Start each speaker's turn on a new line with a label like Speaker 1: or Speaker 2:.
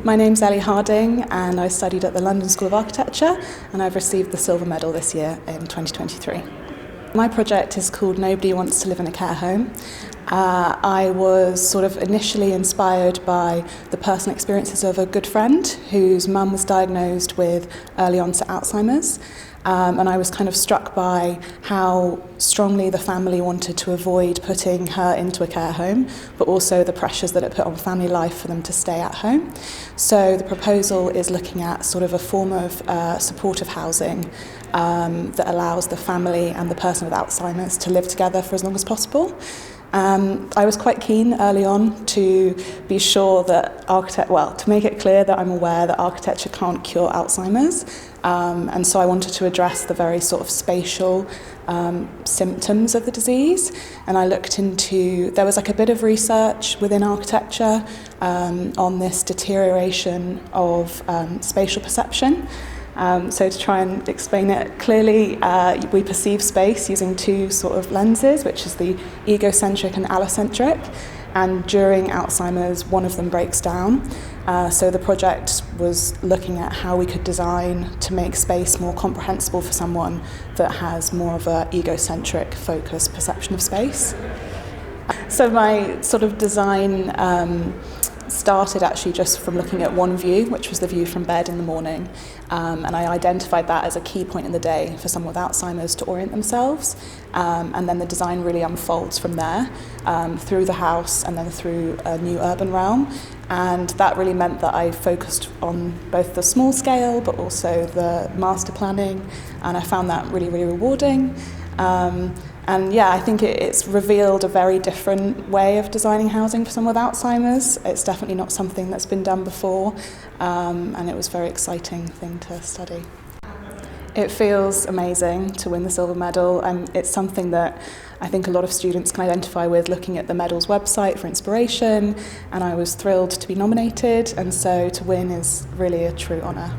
Speaker 1: My name's Ellie Harding and I studied at the London School of Architecture and I've received the silver medal this year in 2023. My project is called Nobody Wants to Live in a Care Home. I was sort of initially inspired by the personal experiences of a good friend whose mum was diagnosed with early onset Alzheimer's. And I was kind of struck by how strongly the family wanted to avoid putting her into a care home, but also the pressures that it put on family life for them to stay at home. So the proposal is looking at sort of a form of supportive housing that allows the family and the person with Alzheimer's to live together for as long as possible. I was quite keen early on to be sure that to make it clear that I'm aware that architecture can't cure Alzheimer's, and so I wanted to address the very sort of spatial symptoms of the disease. And I looked into, there was like a bit of research within architecture on this deterioration of spatial perception. So to try and explain it clearly, we perceive space using two sort of lenses, which is the egocentric and allocentric. And during Alzheimer's, one of them breaks down. So the project was looking at how we could design to make space more comprehensible for someone that has more of an egocentric focused perception of space. So my sort of design started actually just from looking at one view, which was the view from bed in the morning, and I identified that as a key point in the day for someone with Alzheimer's to orient themselves, and then the design really unfolds from there through the house and then through a new urban realm. And that really meant that I focused on both the small scale but also the master planning, and I found that really, really rewarding. And yeah, I think it's revealed a very different way of designing housing for someone with Alzheimer's. It's definitely not something that's been done before, and it was a very exciting thing to study. It feels amazing to win the silver medal, and it's something that I think a lot of students can identify with looking at the medal's website for inspiration, and I was thrilled to be nominated, and so to win is really a true honour.